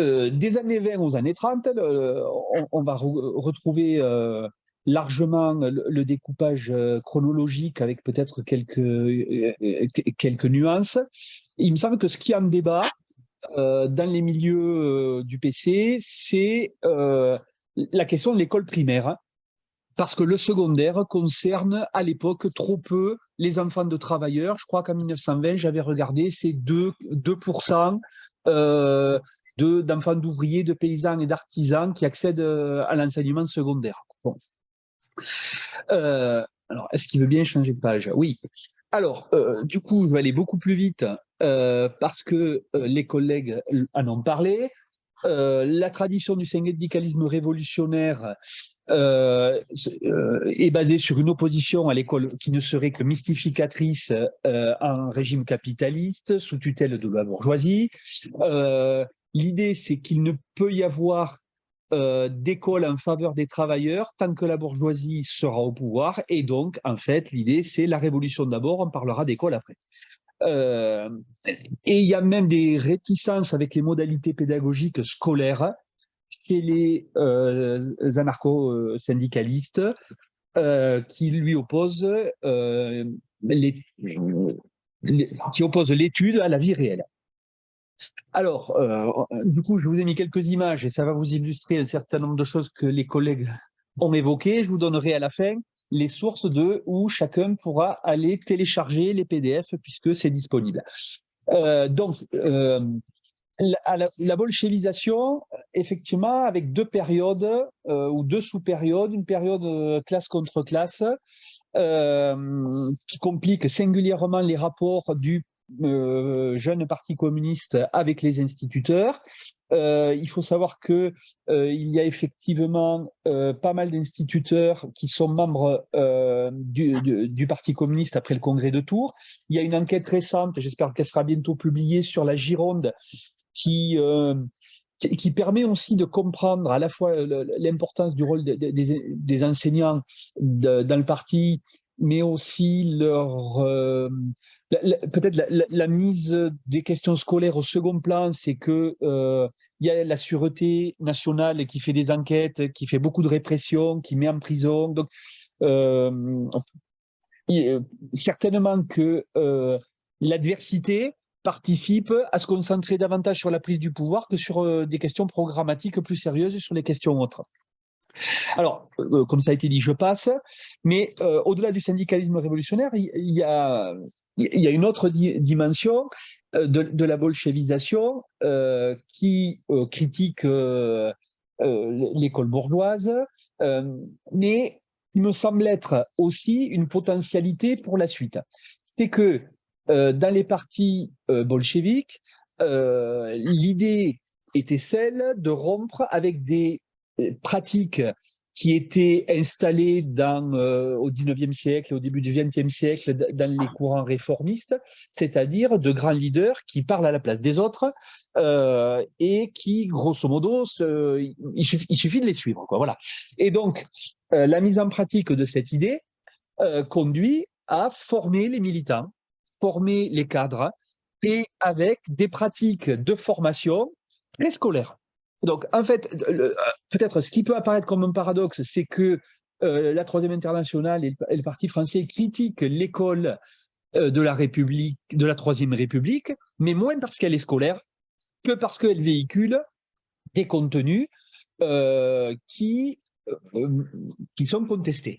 des années 20 aux années 30, on va retrouver largement le découpage chronologique avec peut-être quelques nuances. Il me semble que ce qui est en débat dans les milieux du PC, c'est la question de l'école primaire, hein, parce que le secondaire concerne à l'époque trop peu les enfants de travailleurs. Je crois qu'en 1920, j'avais regardé, c'est 2% d'enfants d'ouvriers, de paysans et d'artisans qui accèdent à l'enseignement secondaire. Bon. Alors, est-ce qu'il veut bien changer de page? Oui. Alors, du coup, je vais aller beaucoup plus vite parce que les collègues en ont parlé. La tradition du syndicalisme révolutionnaire est basée sur une opposition à l'école qui ne serait que mystificatrice à un régime capitaliste sous tutelle de la bourgeoisie. L'idée, c'est qu'il ne peut y avoir d'école en faveur des travailleurs tant que la bourgeoisie sera au pouvoir. Et donc, en fait, l'idée, c'est la révolution d'abord, on parlera d'école après. Et il y a même des réticences avec les modalités pédagogiques scolaires chez les anarcho-syndicalistes qui lui opposent qui opposent l'étude à la vie réelle. Alors, du coup, je vous ai mis quelques images et ça va vous illustrer un certain nombre de choses que les collègues ont évoquées. Je vous donnerai à la fin les sources où chacun pourra aller télécharger les PDF puisque c'est disponible. Donc, la bolchevisation, effectivement, avec deux périodes ou deux sous-périodes, une période classe contre classe qui complique singulièrement les rapports du jeune parti communiste avec les instituteurs. Il faut savoir que il y a effectivement pas mal d'instituteurs qui sont membres du Parti communiste après le congrès de Tours. Il y a une enquête récente, j'espère qu'elle sera bientôt publiée, sur la Gironde qui permet aussi de comprendre à la fois l'importance du rôle des enseignants dans le parti, mais aussi peut-être la mise des questions scolaires au second plan. C'est que il y a la sûreté nationale qui fait des enquêtes, qui fait beaucoup de répression, qui met en prison. Donc, certainement que l'adversité participe à se concentrer davantage sur la prise du pouvoir que sur des questions programmatiques plus sérieuses, sur les questions autres. Alors, comme ça a été dit, je passe, mais au-delà du syndicalisme révolutionnaire, il y a une autre dimension de la bolchevisation qui critique l'école bourgeoise, mais il me semble être aussi une potentialité pour la suite. C'est que dans les partis bolcheviques, l'idée était celle de rompre avec des pratiques qui étaient installées au XIXe siècle et au début du XXe siècle dans les courants réformistes, c'est-à-dire de grands leaders qui parlent à la place des autres et qui, grosso modo, il suffit de les suivre, quoi, voilà. Et donc, la mise en pratique de cette idée conduit à former les militants, former les cadres, et avec des pratiques de formation préscolaire. Donc, en fait, peut-être ce qui peut apparaître comme un paradoxe, c'est que la Troisième Internationale et le Parti français critiquent l'école de la République, de la Troisième République, mais moins parce qu'elle est scolaire que parce qu'elle véhicule des contenus qui sont contestés.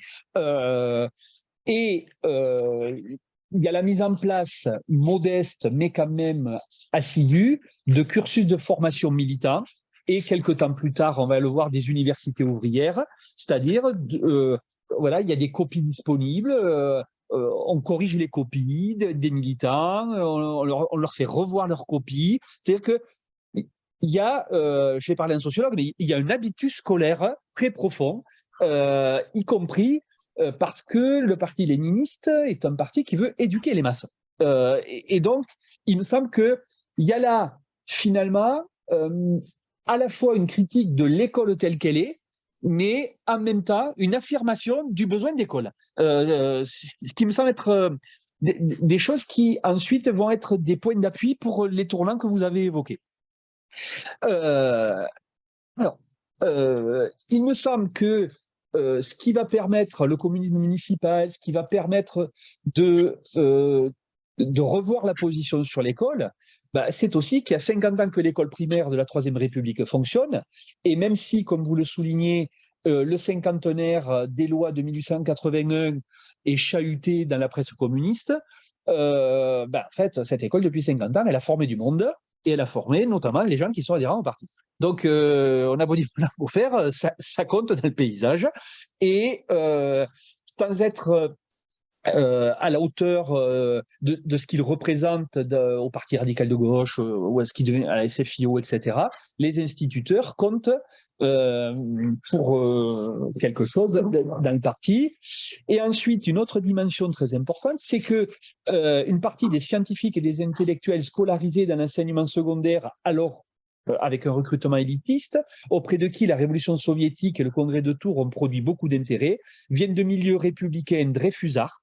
Et il y a la mise en place modeste, mais quand même assidue, de cursus de formation militant. Et quelques temps plus tard, on va le voir, des universités ouvrières, c'est-à-dire, voilà, il y a des copies disponibles, on corrige les copies des militants, on leur fait revoir leurs copies. C'est-à-dire que il y a, je vais parler à un sociologue, mais il y a un habitus scolaire très profond, y compris parce que le parti léniniste est un parti qui veut éduquer les masses. Et donc, il me semble qu'il y a là, finalement, à la fois une critique de l'école telle qu'elle est, mais en même temps, une affirmation du besoin d'école. Ce qui me semble être des choses qui, ensuite, vont être des points d'appui pour les tournants que vous avez évoqués. Euh, alors, il me semble que ce qui va permettre le communisme municipal, ce qui va permettre de revoir la position sur l'école, bah, c'est aussi qu'il y a 50 ans que l'école primaire de la Troisième République fonctionne. Et même si, comme vous le soulignez, le cinquantenaire des lois de 1881 est chahuté dans la presse communiste, bah, en fait, cette école, depuis 50 ans, elle a formé du monde et elle a formé notamment les gens qui sont adhérents au parti. Donc, on a beau dire pour faire, ça compte dans le paysage. Et sans être à la hauteur de ce qu'il représente au Parti radical de gauche ou à ce qui devient à la SFIO, etc., les instituteurs comptent pour quelque chose dans le parti. Et ensuite, une autre dimension très importante, c'est que une partie des scientifiques et des intellectuels scolarisés dans l'enseignement secondaire, alors avec un recrutement élitiste, auprès de qui la révolution soviétique et le congrès de Tours ont produit beaucoup d'intérêt, viennent de milieux républicains dreyfusards,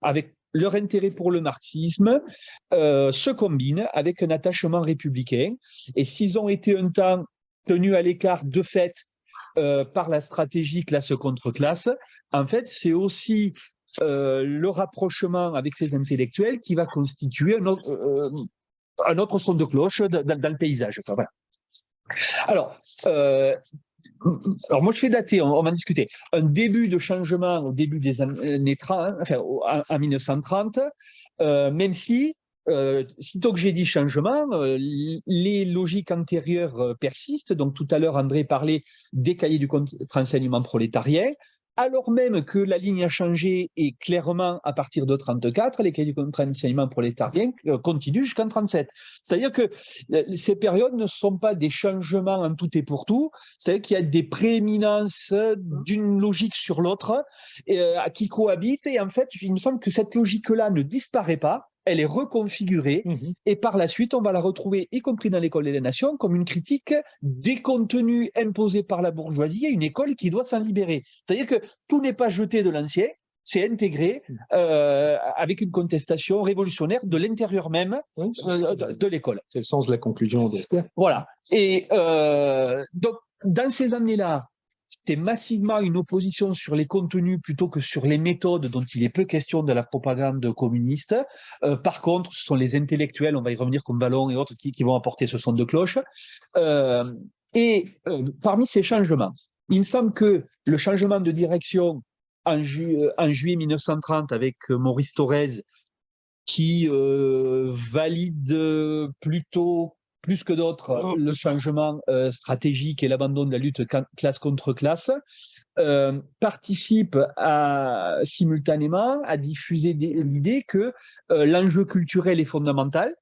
avec leur intérêt pour le marxisme, se combinent avec un attachement républicain. Et s'ils ont été un temps tenus à l'écart de fait par la stratégie classe contre classe, en fait, c'est aussi le rapprochement avec ces intellectuels qui va constituer un autre son de cloche dans le paysage. Enfin, voilà. Alors, alors, moi, je fais dater, on va en discuter, un début de changement au début des années 30, enfin, en 1930, même si, sitôt que j'ai dit changement, les logiques antérieures persistent. Donc, tout à l'heure, André parlait des cahiers du contre-enseignement prolétarien. Alors même que la ligne a changé et clairement, à partir de 34, les cahiers du contre-enseignement prolétarien continuent jusqu'en 37. C'est-à-dire que ces périodes ne sont pas des changements en tout et pour tout, c'est-à-dire qu'il y a des prééminences d'une logique sur l'autre qui cohabitent. Et en fait, il me semble que cette logique-là ne disparaît pas, elle est reconfigurée. Et par la suite, on va la retrouver, y compris dans l'école des nations, comme une critique des contenus imposés par la bourgeoisie et une école qui doit s'en libérer. C'est-à-dire que tout n'est pas jeté de l'ancien, c'est intégré avec une contestation révolutionnaire de l'intérieur même de l'école. C'est le sens de la conclusion. Voilà. Et donc, dans ces années-là, c'était massivement une opposition sur les contenus plutôt que sur les méthodes dont il est peu question de la propagande communiste. Par contre, ce sont les intellectuels, on va y revenir comme Vallon et autres, qui vont apporter ce son de cloche. Parmi ces changements, il me semble que le changement de direction en juillet 1930 avec Maurice Thorez, qui valide plutôt plus que d'autres le changement stratégique et l'abandon de la lutte classe contre classe, participe simultanément à diffuser l'idée que l'enjeu culturel est fondamental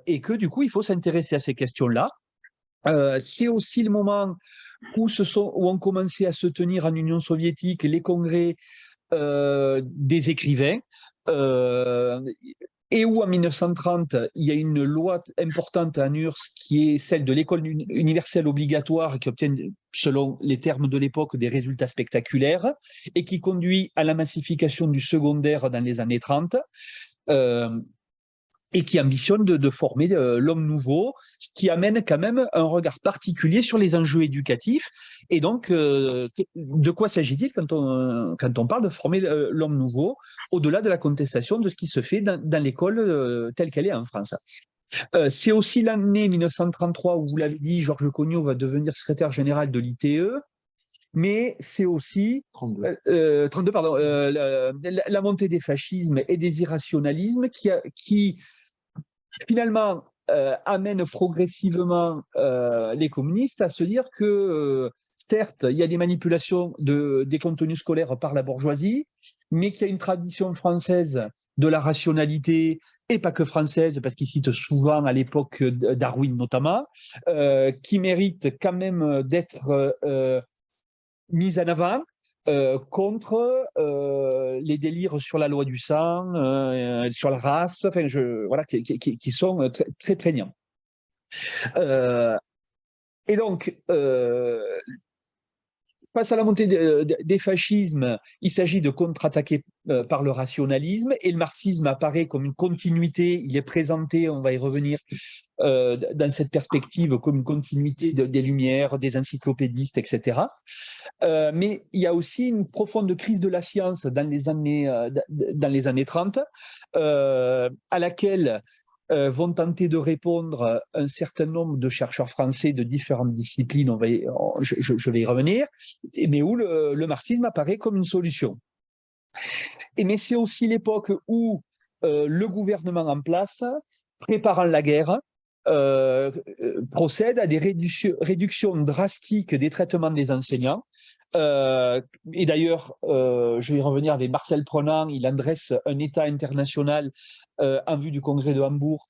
et que du coup il faut s'intéresser à ces questions-là. C'est aussi le moment où ont commencé à se tenir en Union soviétique les congrès des écrivains, et où en 1930, il y a une loi importante à URSS qui est celle de l'école universelle obligatoire qui obtient, selon les termes de l'époque, des résultats spectaculaires et qui conduit à la massification du secondaire dans les années 30. Et qui ambitionne de former l'homme nouveau, ce qui amène quand même un regard particulier sur les enjeux éducatifs. Et donc, de quoi s'agit-il quand on parle de former l'homme nouveau, au-delà de la contestation de ce qui se fait dans l'école telle qu'elle est en France? C'est aussi l'année 1933 où, vous l'avez dit, Georges Cognot va devenir secrétaire général de l'ITE, mais c'est aussi 32, pardon, la montée des fascismes et des irrationalismes qui finalement amène progressivement les communistes à se dire que certes, il y a des manipulations des contenus scolaires par la bourgeoisie, mais qu'il y a une tradition française de la rationalité, et pas que française, parce qu'ils citent souvent à l'époque Darwin notamment, qui mérite quand même d'être mise en avant contre les délires sur la loi du sang, sur la race, enfin, voilà, qui sont très, très prégnants. Et donc, face à la montée des fascismes, il s'agit de contre-attaquer par le rationalisme, et le marxisme apparaît comme une continuité, il est présenté, on va y revenir, dans cette perspective, comme une continuité des Lumières, des encyclopédistes, etc. Mais il y a aussi une profonde crise de la science dans les années 30, à laquelle vont tenter de répondre un certain nombre de chercheurs français de différentes disciplines, je vais y revenir, mais où le marxisme apparaît comme une solution. Mais c'est aussi l'époque où le gouvernement en place, préparant la guerre, procède à des réductions drastiques des traitements des enseignants. Et d'ailleurs, je vais y revenir avec Marcel Prenant, il adresse un état international en vue du congrès de Hambourg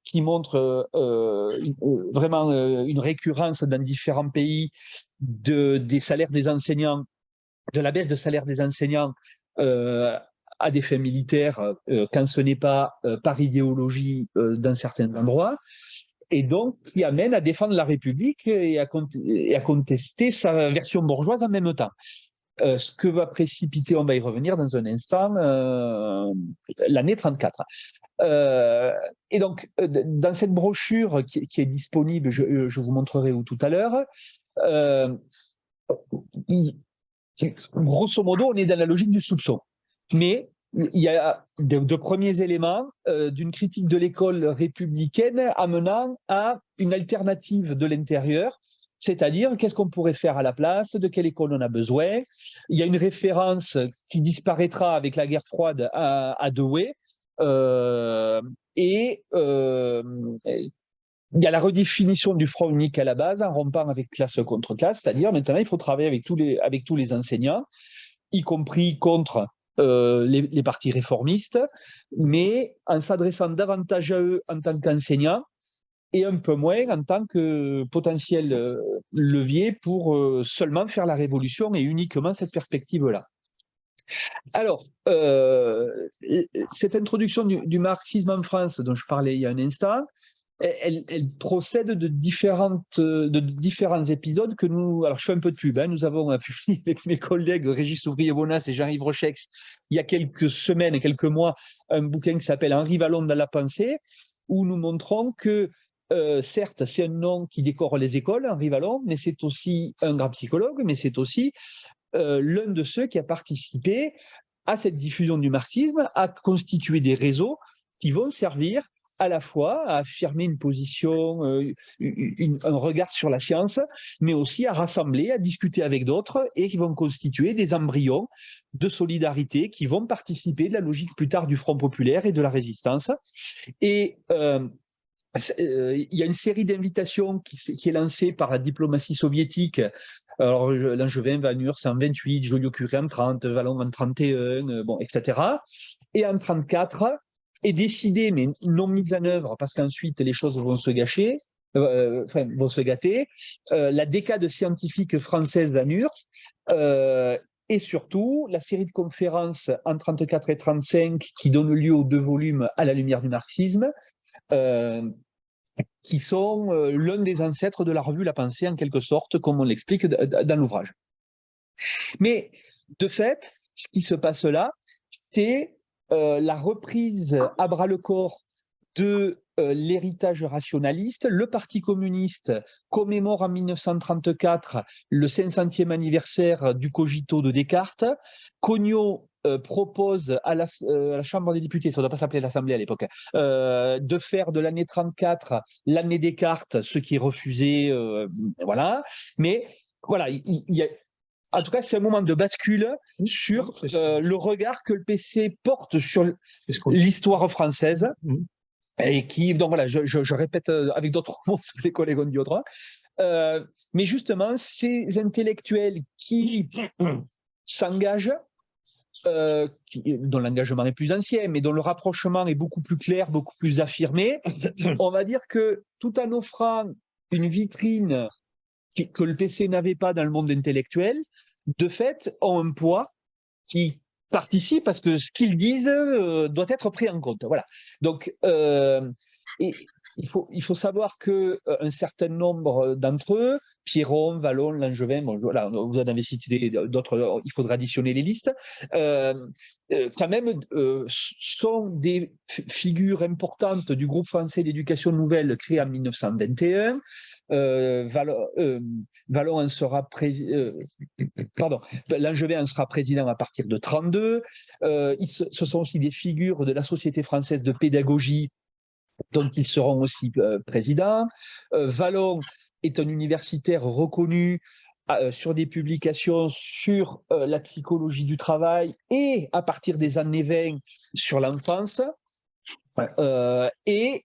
qui montre vraiment une récurrence dans différents pays des salaires des enseignants, de la baisse de salaire des enseignants à des fins militaires, quand ce n'est pas par idéologie dans certains endroits, et donc qui amène à défendre la République et à contester sa version bourgeoise en même temps. Ce que va précipiter, on va y revenir dans un instant, l'année 34. Et donc, dans cette brochure qui est disponible, je vous montrerai où tout à l'heure, grosso modo, on est dans la logique du soupçon. Mais il y a de premiers éléments d'une critique de l'école républicaine amenant à une alternative de l'intérieur, c'est-à-dire qu'est-ce qu'on pourrait faire à la place, de quelle école on a besoin. Il y a une référence qui disparaîtra avec la guerre froide à Dewey, et il y a la redéfinition du front unique à la base, en rompant avec classe contre classe, c'est-à-dire maintenant il faut travailler avec tous les enseignants, y compris contre les partis réformistes, mais en s'adressant davantage à eux en tant qu'enseignants et un peu moins en tant que potentiel levier pour seulement faire la révolution et uniquement cette perspective-là. Alors, cette introduction du marxisme en France dont je parlais il y a un instant, elle procède de différents épisodes que nous... Alors, je fais un peu de pub. Nous avons publié avec mes collègues Régis Ouvrier-Bonas et Jean-Yves Rochex, il y a quelques semaines et quelques mois, un bouquin qui s'appelle « Henri Vallon dans la pensée », où nous montrons que, certes, c'est un nom qui décore les écoles, Henri Vallon, mais c'est aussi un grand psychologue, mais c'est aussi l'un de ceux qui a participé à cette diffusion du marxisme, à constituer des réseaux qui vont servir à la fois à affirmer une position, un regard sur la science, mais aussi à rassembler, à discuter avec d'autres, et qui vont constituer des embryons de solidarité qui vont participer de la logique plus tard du Front populaire et de la résistance. Et il y a une série d'invitations qui est lancée par la diplomatie soviétique. Alors, Langevin, Van Hurs en 28, Joliot-Curie en 30, Vallon en 31, bon, etc. Et en 34, est décidé, mais non mise en œuvre, parce qu'ensuite les choses vont se gâcher, vont se gâter, la décade scientifique française Van Hurs, et surtout la série de conférences en 34 et 35 qui donne lieu aux 2 volumes à la lumière du marxisme, qui sont l'un des ancêtres de la revue La Pensée, en quelque sorte, comme on l'explique dans l'ouvrage. Mais de fait, ce qui se passe là, c'est la reprise à bras-le-corps de l'héritage rationaliste. Le Parti communiste commémore en 1934 le 500e anniversaire du cogito de Descartes. Cognot propose à la Chambre des députés, ça ne doit pas s'appeler l'Assemblée à l'époque, de faire de l'année 34 l'année Descartes, ce qui est refusé, voilà. Mais voilà, il y a... En tout cas, c'est un moment de bascule sur le regard que le PC porte sur l'histoire française, et qui, donc voilà, je répète avec d'autres mots ce que les collègues ont dit autrement, mais justement, ces intellectuels qui s'engagent, dont l'engagement est plus ancien, mais dont le rapprochement est beaucoup plus clair, beaucoup plus affirmé, on va dire que tout en offrant une vitrine que le PC n'avait pas dans le monde intellectuel, de fait, ont un poids qui participe parce que ce qu'ils disent doit être pris en compte. Voilà. Donc, Et il faut savoir qu'un certain nombre d'entre eux, Piron, Vallon, Langevin, bon, voilà, vous en avez cité d'autres, il faudra additionner les listes, quand même sont des figures importantes du groupe français d'éducation nouvelle créé en 1921. Vallon en sera pardon, Langevin en sera président à partir de 1932. Ce sont aussi des figures de la Société française de pédagogie dont ils seront aussi présidents. Vallon est un universitaire reconnu sur des publications sur la psychologie du travail et à partir des années 20 sur l'enfance. Et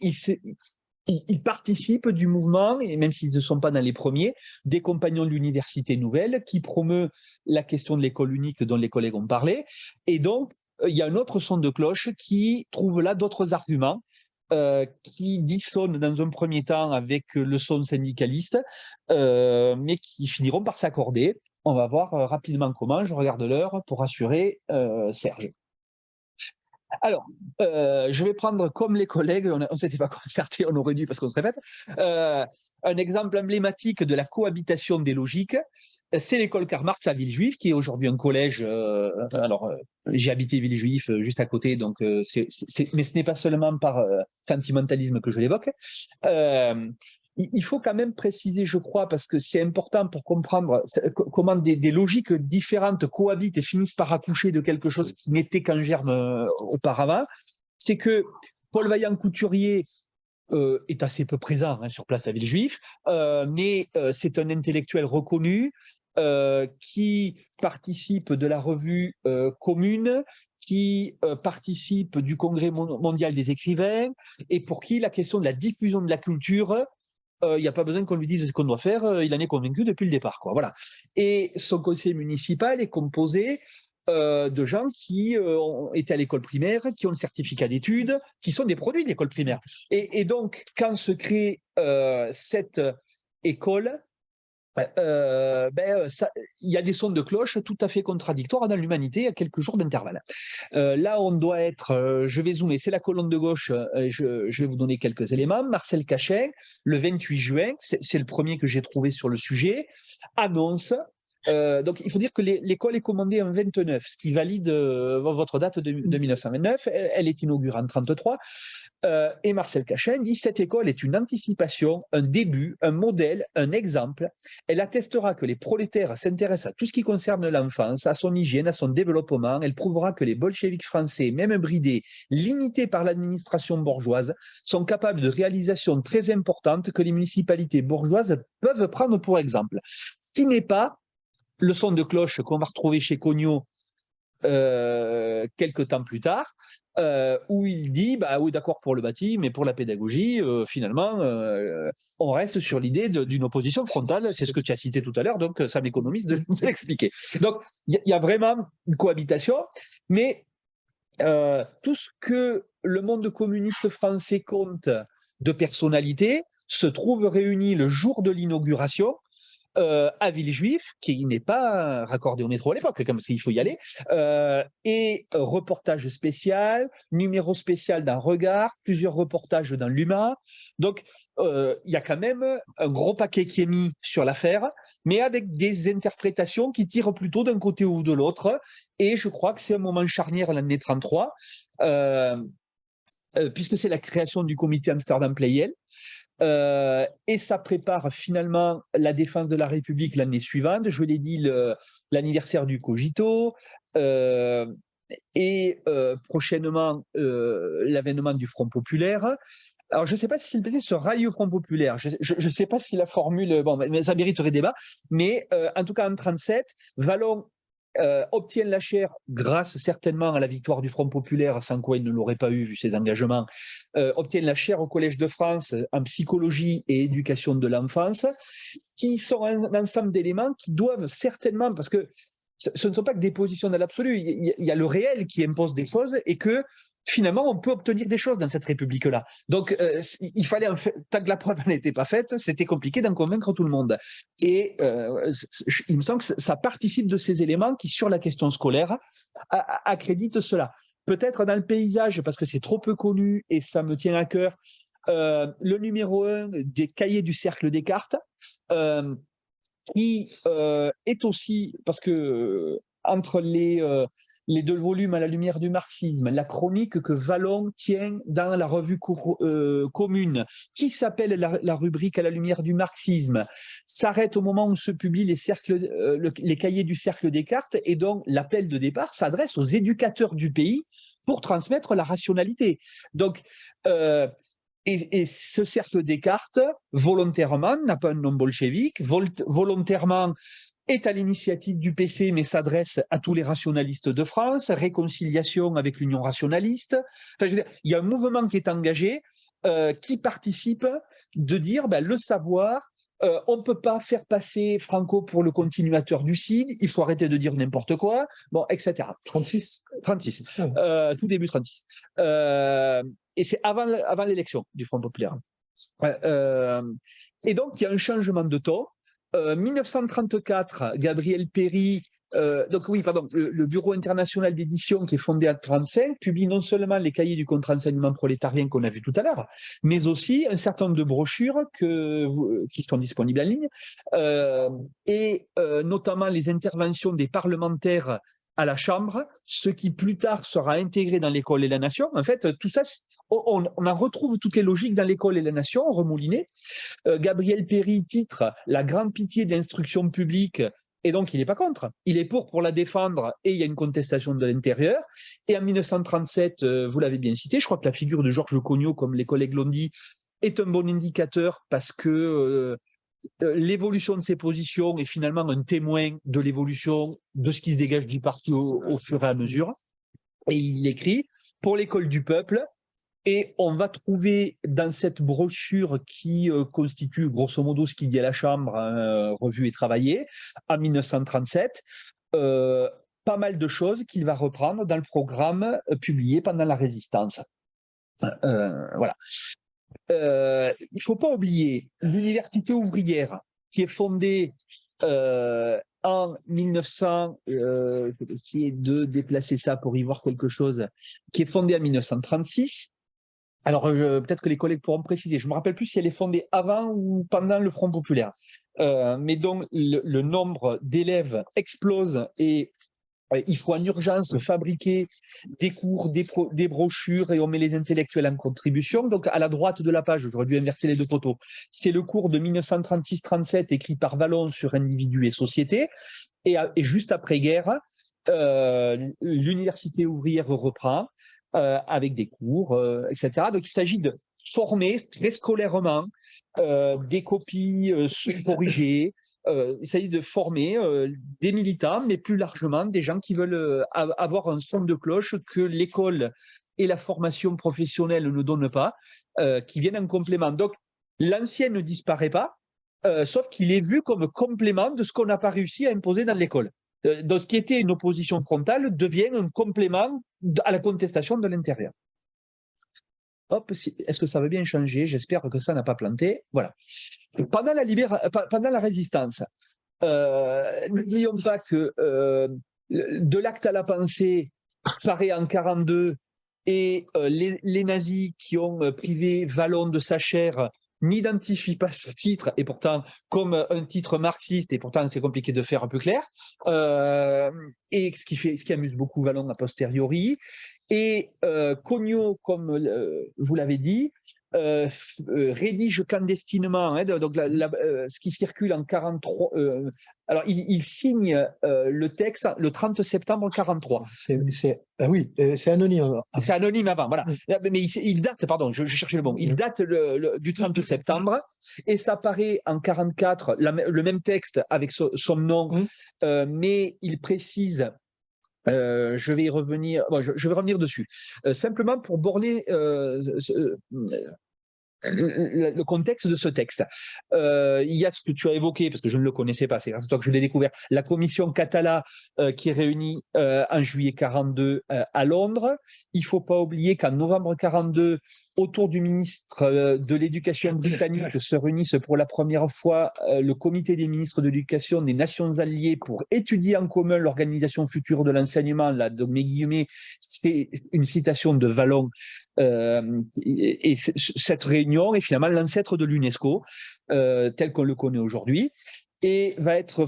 il participe du mouvement, et même s'ils ne sont pas dans les premiers, des compagnons de l'université nouvelle qui promeut la question de l'école unique dont les collègues ont parlé. Et donc, il y a un autre son de cloche qui trouve là d'autres arguments qui dissonnent dans un premier temps avec le son syndicaliste, mais qui finiront par s'accorder. On va voir rapidement comment. Je regarde l'heure pour rassurer Serge. Alors, je vais prendre comme les collègues, on ne s'était pas concerté, on aurait dû parce qu'on se répète, un exemple emblématique de la cohabitation des logiques. C'est l'école Karl Marx à Villejuif, qui est aujourd'hui un collège. J'ai habité Villejuif juste à côté, donc mais ce n'est pas seulement par sentimentalisme que je l'évoque. Il faut quand même préciser, je crois, parce que c'est important pour comprendre comment des logiques différentes cohabitent et finissent par accoucher de quelque chose qui n'était qu'en germe auparavant. C'est que Paul Vaillant-Couturier est assez peu présent sur place à Villejuif, mais c'est un intellectuel reconnu qui participe de la revue Commune, qui participe du Congrès mondial des écrivains, et pour qui la question de la diffusion de la culture, il n'y a pas besoin qu'on lui dise ce qu'on doit faire, il en est convaincu depuis le départ, quoi. Voilà. Et son conseil municipal est composé de gens qui ont été à l'école primaire, qui ont le certificat d'études, qui sont des produits de l'école primaire. Et donc, quand se crée cette école, il y a des sons de cloche tout à fait contradictoires dans l'humanité à quelques jours d'intervalle. Là, on doit être, je vais zoomer, c'est la colonne de gauche, je vais vous donner quelques éléments. Marcel Cachin, le 28 juin, c'est le premier que j'ai trouvé sur le sujet, annonce. Donc, il faut dire que l'école est commandée en 29, ce qui valide votre date de 1929. Elle est inaugurée en 1933. Et Marcel Cachin dit « Cette école est une anticipation, un début, un modèle, un exemple. Elle attestera que les prolétaires s'intéressent à tout ce qui concerne l'enfance, à son hygiène, à son développement. Elle prouvera que les bolcheviks français, même bridés, limités par l'administration bourgeoise, sont capables de réalisations très importantes que les municipalités bourgeoises peuvent prendre pour exemple. » Ce qui n'est pas le son de cloche qu'on va retrouver chez Cognot quelques temps plus tard, où il dit bah oui d'accord pour le bâti, mais pour la pédagogie, finalement, on reste sur l'idée d'une opposition frontale. C'est ce que tu as cité tout à l'heure, donc ça m'économise de l'expliquer. Donc il y a vraiment une cohabitation, mais tout ce que le monde communiste français compte de personnalité se trouve réuni le jour de l'inauguration à Villejuif, qui n'est pas raccordé au métro à l'époque, parce qu'il faut y aller, et reportage spécial, numéro spécial d'un Regard, plusieurs reportages dans l'UMA. Donc, il y a quand même un gros paquet qui est mis sur l'affaire, mais avec des interprétations qui tirent plutôt d'un côté ou de l'autre. Et je crois que c'est un moment charnière l'année 1933, puisque c'est la création du comité Amsterdam Playel. Et ça prépare finalement la défense de la République l'année suivante. Je l'ai dit, l'anniversaire du Cogito, et prochainement l'avènement du Front populaire. Alors, je ne sais pas si le PC se rallie au Front populaire. Je ne sais pas si la formule, bon, mais ça mériterait débat. Mais en tout cas, en 1937, Vallon obtient la chaire grâce certainement à la victoire du Front populaire, sans quoi il ne l'aurait pas eu vu ses engagements, obtient la chaire au Collège de France en psychologie et éducation de l'enfance, qui sont un ensemble d'éléments qui doivent certainement, parce que ce ne sont pas que des positions dans l'absolu, il y a le réel qui impose des choses et que finalement, on peut obtenir des choses dans cette République-là. Donc, il fallait, tant que la preuve n'était pas faite, c'était compliqué d'en convaincre tout le monde. Et il me semble que ça participe de ces éléments qui, sur la question scolaire, accréditent cela. Peut-être dans le paysage, parce que c'est trop peu connu et ça me tient à cœur, le numéro 1 des cahiers du Cercle Descartes, qui est aussi, parce que entre les deux volumes à la lumière du marxisme, la chronique que Vallon tient dans la revue commune, qui s'appelle la rubrique à la lumière du marxisme, s'arrête au moment où se publient les cahiers du Cercle Descartes, et donc l'appel de départ s'adresse aux éducateurs du pays pour transmettre la rationalité. Donc, et ce cercle Descartes, volontairement, n'a pas un nom bolchevique, volontairement est à l'initiative du PC, mais s'adresse à tous les rationalistes de France, réconciliation avec l'Union rationaliste. Enfin, je veux dire, il y a un mouvement qui est engagé, qui participe de dire le savoir, on ne peut pas faire passer Franco pour le continuateur du CID, il faut arrêter de dire n'importe quoi, bon, etc. 36. 36, tout début 36. Et c'est avant l'élection du Front populaire. Et donc, il y a un changement de ton. 1934, Gabriel Péry, le Bureau international d'édition, qui est fondé en 1935, publie non seulement les cahiers du contre-enseignement prolétarien qu'on a vu tout à l'heure, mais aussi un certain nombre de brochures qui sont disponibles en ligne, et notamment les interventions des parlementaires à la Chambre, ce qui plus tard sera intégré dans l'école et la nation. En fait, tout ça, on en retrouve toutes les logiques dans l'école et la nation, remoulinées. Gabriel Péry titre « La grande pitié de l'instruction publique », et donc il n'est pas contre. Il est pour la défendre, et il y a une contestation de l'intérieur. Et en 1937, vous l'avez bien cité, je crois que la figure de Georges Cognot, comme les collègues l'ont dit, est un bon indicateur parce que l'évolution de ses positions est finalement un témoin de l'évolution de ce qui se dégage du parti au fur et à mesure. Et il écrit « Pour l'école du peuple », et on va trouver dans cette brochure qui constitue grosso modo ce qu'il dit à la Chambre, revue et travaillée, en 1937, pas mal de choses qu'il va reprendre dans le programme publié pendant la Résistance. Voilà. Il ne faut pas oublier l'Université ouvrière qui est fondée en 1900, je vais essayer de déplacer ça pour y voir quelque chose, qui est fondée en 1936. Alors, peut-être que les collègues pourront préciser. Je ne me rappelle plus si elle est fondée avant ou pendant le Front populaire. Mais donc, le nombre d'élèves explose et il faut en urgence fabriquer des cours, des brochures, et on met les intellectuels en contribution. Donc, à la droite de la page, j'aurais dû inverser les deux photos, c'est le cours de 1936-37 écrit par Vallon sur individus et société. Et juste après-guerre, l'université ouvrière reprend avec des cours, etc. Donc, il s'agit de former très scolairement des copies corrigées. Il s'agit de former des militants, mais plus largement des gens qui veulent avoir un son de cloche que l'école et la formation professionnelle ne donnent pas, qui viennent en complément. Donc, l'ancien ne disparaît pas, sauf qu'il est vu comme complément de ce qu'on n'a pas réussi à imposer dans l'école. Donc, ce qui était une opposition frontale devient un complément à la contestation de l'intérieur. Hop, est-ce que ça veut bien changer? J'espère que ça n'a pas planté. Voilà. Pendant la Résistance, n'oublions pas que de l'acte à la pensée paraît en 1942, et les nazis qui ont privé Vallon de sa chaire n'identifient pas ce titre, et pourtant comme un titre marxiste, et pourtant c'est compliqué de faire un peu clair, et ce qui amuse beaucoup Vallon a posteriori. Et Cognot, comme vous l'avez dit, rédige clandestinement, hein, donc ce qui circule en 1943. Alors, il signe le texte le 30 septembre 1943. Oui, c'est anonyme. C'est anonyme avant, voilà. Mais il date, pardon, je cherchais le bon, il date du 30 septembre, et ça paraît en 1944, le même texte avec son nom, mais il précise. Je vais y revenir. Bon, je vais revenir dessus. Simplement pour borner le contexte de ce texte. Il y a ce que tu as évoqué, parce que je ne le connaissais pas, c'est grâce à toi que je l'ai découvert, la commission Catala qui est réunie en juillet 1942 à Londres. Il ne faut pas oublier qu'en novembre 1942, autour du ministre de l'Éducation britannique se réunissent pour la première fois le comité des ministres de l'Éducation des Nations Alliées pour étudier en commun l'organisation future de l'enseignement. Là, donc, mes guillemets, c'est une citation de Vallon Et cette réunion est finalement l'ancêtre de l'UNESCO, tel qu'on le connaît aujourd'hui, et va être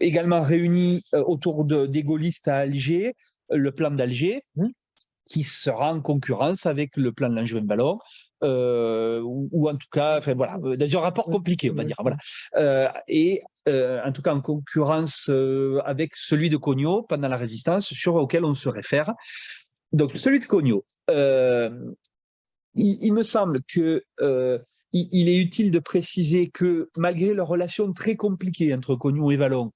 également réuni autour des gaullistes à Alger, le plan d'Alger, qui sera en concurrence avec le plan de Langevin-Wallon, ou en tout cas, enfin, voilà, dans un rapport compliqué, on va dire. Voilà. En tout cas en concurrence avec celui de Cognaud pendant la Résistance, auquel on se réfère. Donc, celui de Cognaud, il me semble que il est utile de préciser que malgré leur relation très compliquée entre Cognaud et Wallon,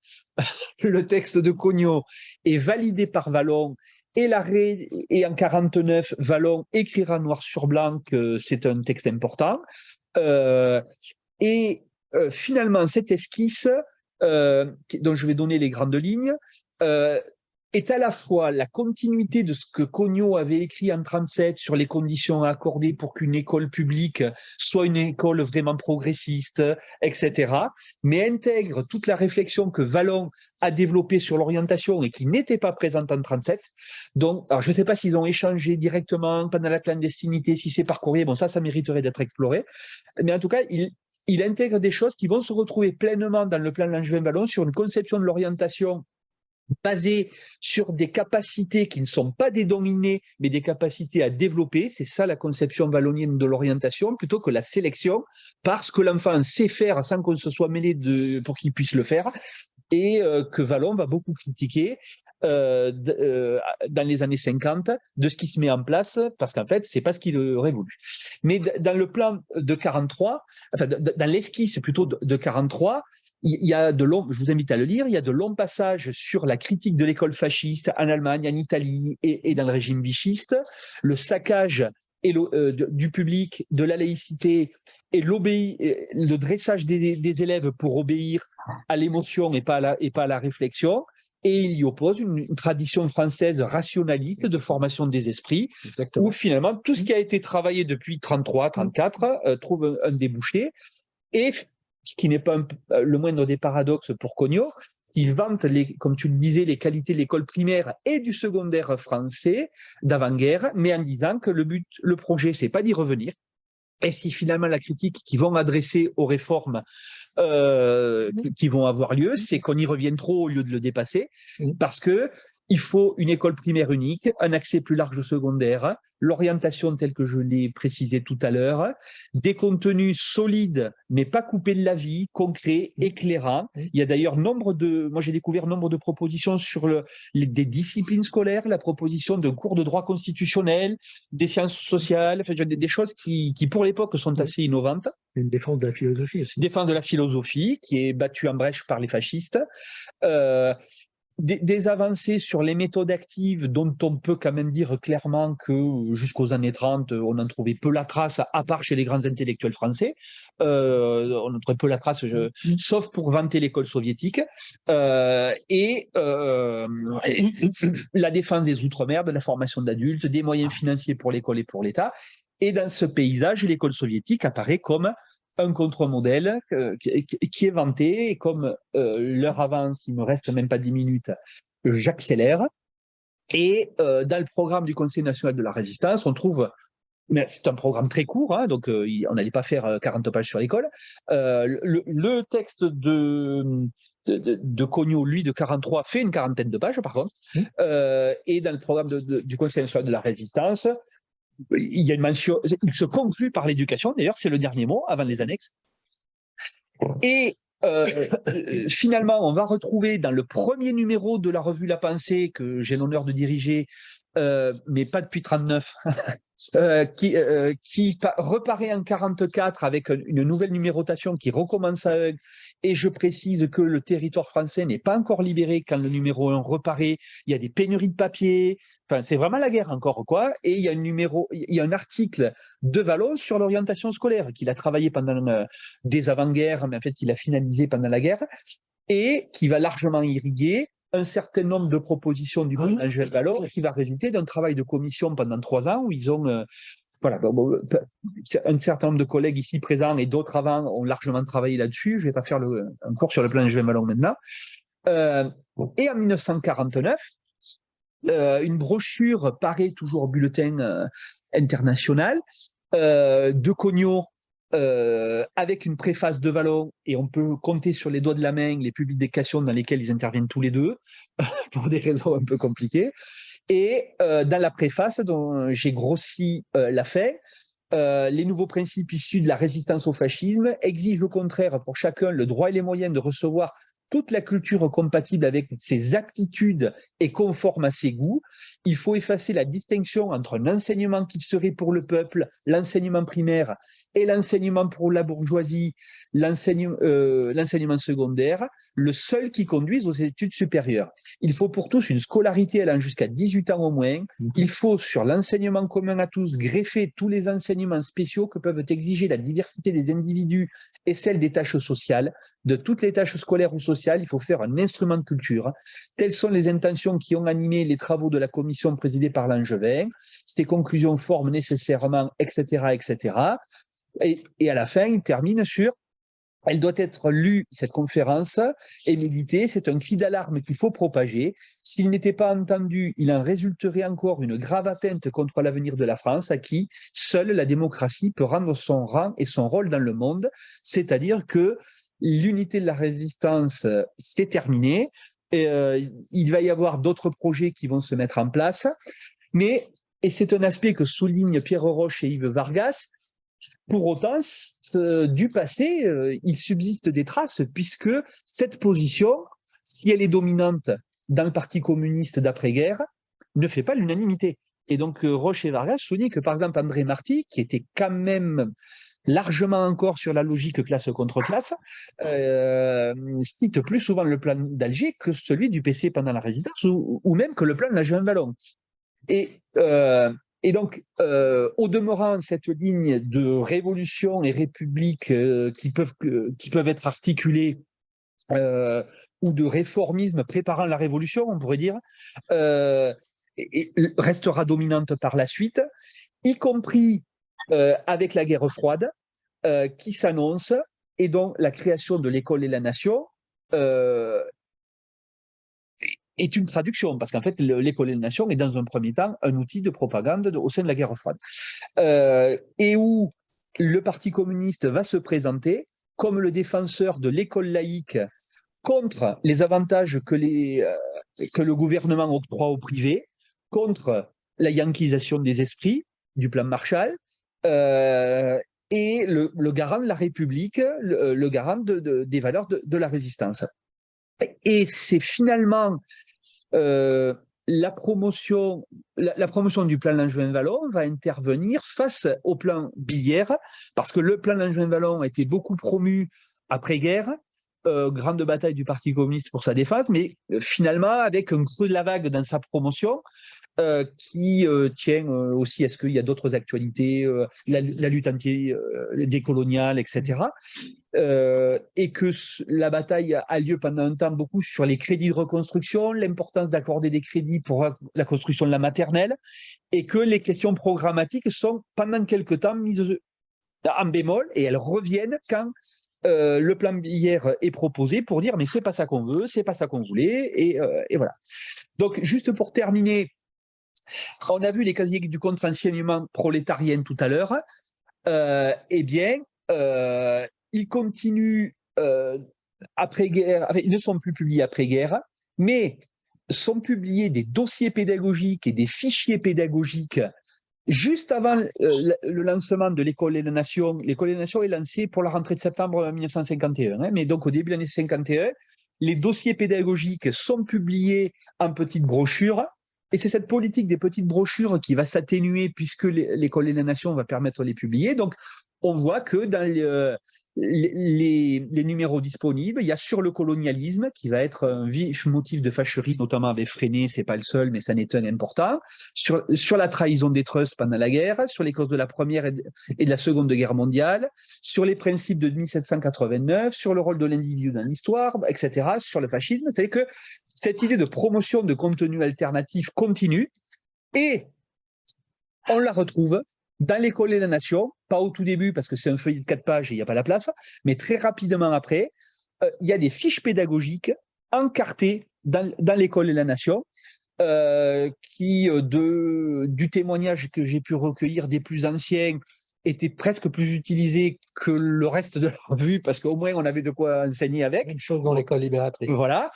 le texte de Cognaud est validé par Wallon et en 1949, Wallon écrira noir sur blanc que c'est un texte important. Finalement, cette esquisse, dont je vais donner les grandes lignes, est à la fois la continuité de ce que Cognaud avait écrit en 1937 sur les conditions à accorder pour qu'une école publique soit une école vraiment progressiste, etc., mais intègre toute la réflexion que Wallon a développée sur l'orientation et qui n'était pas présente en 1937. Donc, alors je ne sais pas s'ils ont échangé directement pendant la clandestinité, si c'est par courrier, bon ça mériterait d'être exploré, mais en tout cas, il intègre des choses qui vont se retrouver pleinement dans le plan Langevin-Wallon sur une conception de l'orientation basé sur des capacités qui ne sont pas des dons innés, mais des capacités à développer. C'est ça la conception wallonienne de l'orientation, plutôt que la sélection, parce que l'enfant sait faire sans qu'on se soit mêlé pour qu'il puisse le faire, et que Wallon va beaucoup critiquer dans les années 50 de ce qui se met en place, parce qu'en fait, c'est pas ce qu'il aurait voulu. Mais dans le plan de 43, enfin, dans l'esquisse plutôt de 43, il y a je vous invite à le lire, il y a de longs passages sur la critique de l'école fasciste en Allemagne, en Italie et dans le régime vichiste, le saccage du public, de la laïcité et le dressage des élèves pour obéir à l'émotion et pas à la réflexion. Et il y oppose une tradition française rationaliste de formation des esprits, où finalement tout ce qui a été travaillé depuis 1933-1934 trouve un débouché. Et ce qui n'est pas le moindre des paradoxes pour Cognaud, qui vante, comme tu le disais, les qualités de l'école primaire et du secondaire français d'avant-guerre, mais en disant que le projet, c'est pas d'y revenir. Et si finalement la critique qu'ils vont adresser aux réformes qui vont avoir lieu, c'est qu'on y revienne trop au lieu de le dépasser, parce que il faut une école primaire unique, un accès plus large au secondaire, l'orientation telle que je l'ai précisé tout à l'heure, des contenus solides, mais pas coupés de la vie, concrets, éclairants. Il y a d'ailleurs moi j'ai découvert nombre de propositions sur des disciplines scolaires, la proposition de cours de droit constitutionnel, des sciences sociales, enfin, des choses qui pour l'époque sont assez innovantes. Une défense de la philosophie aussi. Défense de la philosophie, qui est battue en brèche par les fascistes. Des avancées sur les méthodes actives dont on peut quand même dire clairement que jusqu'aux années 30, on en trouvait peu la trace, à part chez les grands intellectuels français. On en trouvait peu la trace, sauf pour vanter l'école soviétique. La défense des Outre-mer, de la formation d'adultes, des moyens financiers pour l'école et pour l'État. Et dans ce paysage, l'école soviétique apparaît comme un contre-modèle qui est vanté, et comme l'heure avance, il me reste même pas 10 minutes, j'accélère. Et dans le programme du Conseil national de la résistance, on trouve, mais c'est un programme très court, hein, donc on n'allait pas faire 40 pages sur l'école, le texte de Cognaud, lui, de 43, fait une quarantaine de pages, par contre, et dans le programme du Conseil national de la résistance, il y a une mention, il se conclut par l'éducation, d'ailleurs c'est le dernier mot avant les annexes. Et finalement, on va retrouver dans le premier numéro de la revue La Pensée, que j'ai l'honneur de diriger, mais pas depuis 1939, qui reparaît en 1944 avec une nouvelle numérotation qui recommence à un. Et je précise que le territoire français n'est pas encore libéré quand le numéro 1 reparaît. Il y a des pénuries de papier. Enfin, c'est vraiment la guerre encore, quoi. Et il y a un article de Wallon sur l'orientation scolaire qu'il a travaillé pendant des avant-guerres, mais en fait qu'il a finalisé pendant la guerre, et qui va largement irriguer un certain nombre de propositions du plan Langevin-Wallon, qui va résulter d'un travail de commission pendant 3 ans où ils ont un certain nombre de collègues ici présents et d'autres avant ont largement travaillé là-dessus. Je ne vais pas faire un cours sur le plan Langevin-Wallon maintenant. Et en 1949, une brochure paraît toujours au bulletin international de Cognot avec une préface de Vallon, et on peut compter sur les doigts de la main les publications dans lesquelles ils interviennent tous les deux, pour des raisons un peu compliquées. Et dans la préface, dont j'ai grossi la fin, les nouveaux principes issus de la résistance au fascisme exigent au contraire pour chacun le droit et les moyens de recevoir toute la culture compatible avec ses aptitudes et conforme à ses goûts. Il faut effacer la distinction entre un enseignement qui serait pour le peuple, l'enseignement primaire, et l'enseignement pour la bourgeoisie, l'enseignement secondaire, le seul qui conduise aux études supérieures. Il faut pour tous une scolarité allant jusqu'à 18 ans au moins. Il faut, sur l'enseignement commun à tous, greffer tous les enseignements spéciaux que peuvent exiger la diversité des individus et celle des tâches sociales. De toutes les tâches scolaires ou sociales, il faut faire un instrument de culture. Telles sont les intentions qui ont animé les travaux de la commission présidée par Langevin. Ces conclusions forment nécessairement, etc., etc. Et à la fin, il termine sur « Elle doit être lue, cette conférence, et méditée. C'est un cri d'alarme qu'il faut propager. S'il n'était pas entendu, il en résulterait encore une grave atteinte contre l'avenir de la France, à qui seule la démocratie peut rendre son rang et son rôle dans le monde. » C'est-à-dire que l'unité de la résistance, c'est terminé. Il va y avoir d'autres projets qui vont se mettre en place. Mais, et c'est un aspect que soulignent Pierre Roche et Yves Vargas, pour autant, du passé, il subsiste des traces, puisque cette position, si elle est dominante dans le Parti communiste d'après-guerre, ne fait pas l'unanimité. Et donc, Roche et Vargas soulignent que, par exemple, André Marty, qui était quand même largement encore sur la logique classe contre classe, cite plus souvent le plan d'Alger que celui du PC pendant la résistance, ou même que le plan de la Langevin-Vallon. Et donc, au demeurant, cette ligne de révolution et république qui peuvent être articulées, ou de réformisme préparant la révolution, on pourrait dire, restera dominante par la suite, y compris avec la guerre froide qui s'annonce, et dont la création de l'école et la nation est une traduction, parce qu'en fait, l'école et la nation est dans un premier temps un outil de propagande au sein de la guerre froide. Et où le Parti communiste va se présenter comme le défenseur de l'école laïque contre les avantages que le gouvernement octroie au privé, contre la yankeisation des esprits du plan Marshall, et le garant de la République, le garant des valeurs de la résistance. Et c'est finalement la promotion du plan Langevin-Vallon va intervenir face au plan Billère, parce que le plan Langevin-Vallon a été beaucoup promu après-guerre, grande bataille du Parti communiste pour sa défense, mais finalement avec un creux de la vague dans sa promotion, qui tient aussi à ce qu'il y a d'autres actualités, la lutte anti-décoloniale, etc. Et que la bataille a lieu pendant un temps beaucoup sur les crédits de reconstruction, l'importance d'accorder des crédits pour la construction de la maternelle, et que les questions programmatiques sont pendant quelque temps mises en bémol, et elles reviennent quand le plan Billère est proposé pour dire mais c'est pas ça qu'on veut, c'est pas ça qu'on voulait, et voilà. Donc juste pour terminer, on a vu les casiers du contre-enseignement prolétarien tout à l'heure. Eh bien, ils continuent après-guerre, enfin, ils ne sont plus publiés après-guerre, mais sont publiés des dossiers pédagogiques et des fichiers pédagogiques juste avant le lancement de l'École et la Nation. L'École et la Nation est lancée pour la rentrée de septembre 1951, hein, mais donc au début de l'année 51, les dossiers pédagogiques sont publiés en petites brochures. Et c'est cette politique des petites brochures qui va s'atténuer puisque l'École et la Nation va permettre de les publier. Donc, on voit que dans les numéros disponibles, il y a sur le colonialisme, qui va être un vif motif de fâcherie, notamment avec Freinet, c'est pas le seul, mais ça n'est un important, sur la trahison des trusts pendant la guerre, sur les causes de la Première et de la Seconde Guerre mondiale, sur les principes de 1789, sur le rôle de l'individu dans l'histoire, etc., sur le fascisme. C'est que cette idée de promotion de contenu alternatif continue, et on la retrouve dans l'École et la Nation, pas au tout début parce que c'est un feuillet de 4 pages et il n'y a pas la place, mais très rapidement après, il y a des fiches pédagogiques encartées dans l'École et la Nation, du témoignage que j'ai pu recueillir des plus anciens, était presque plus utilisé que le reste de la revue, parce qu'au moins on avait de quoi enseigner avec. Même chose dans l'école libératrice. Voilà.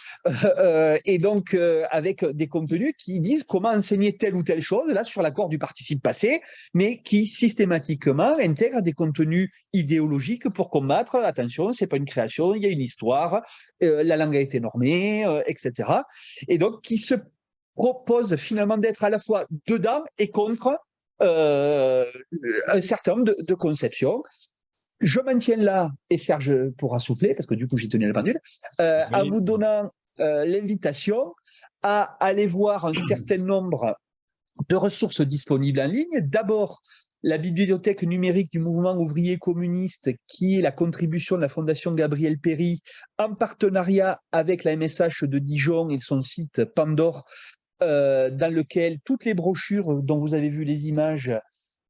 Et donc, avec des contenus qui disent comment enseigner telle ou telle chose, là, sur l'accord du participe passé, mais qui systématiquement intègrent des contenus idéologiques pour combattre. Attention, c'est pas une création, il y a une histoire, la langue a été normée, etc. Et donc, qui se propose finalement d'être à la fois dedans et contre un certain nombre de conceptions. Je m'en tiens là, et Serge pourra souffler, parce que du coup, j'ai tenu la pendule, en vous donnant l'invitation à aller voir un certain nombre de ressources disponibles en ligne. D'abord, la bibliothèque numérique du mouvement ouvrier communiste, qui est la contribution de la Fondation Gabriel Péry, en partenariat avec la MSH de Dijon et son site Pandore, dans lequel toutes les brochures dont vous avez vu les images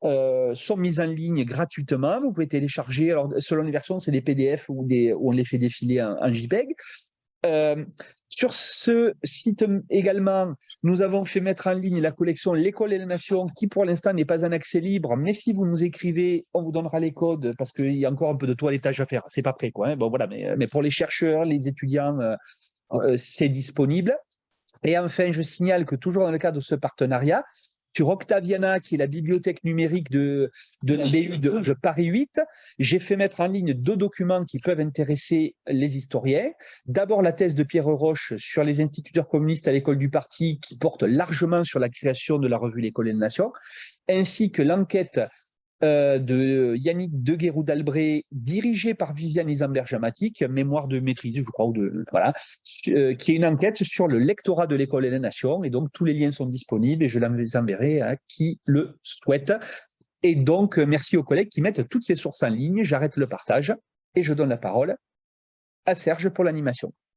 sont mises en ligne gratuitement. Vous pouvez télécharger, alors selon les versions, c'est des PDF ou on les fait défiler en JPEG. Sur ce site également, nous avons fait mettre en ligne la collection L'école et la nation, qui pour l'instant n'est pas en accès libre, mais si vous nous écrivez, on vous donnera les codes, parce qu'il y a encore un peu de toilettage à faire. C'est pas prêt, quoi, hein. Bon, voilà, mais pour les chercheurs, les étudiants, c'est disponible. Et enfin, je signale que toujours dans le cadre de ce partenariat, sur Octaviana, qui est la bibliothèque numérique de la BU de Paris 8, j'ai fait mettre en ligne 2 documents qui peuvent intéresser les historiens. D'abord, la thèse de Pierre Roche sur les instituteurs communistes à l'école du parti, qui porte largement sur la création de la revue L'École et la Nation, ainsi que l'enquête de Yannick Deguerou-Dalbré, dirigée par Viviane Isambert-Jamatic, mémoire de maîtrise, je crois, voilà, qui est une enquête sur le lectorat de l'École et la Nation. Et donc, tous les liens sont disponibles et je les enverrai à qui le souhaite. Et donc, merci aux collègues qui mettent toutes ces sources en ligne. J'arrête le partage et je donne la parole à Serge pour l'animation.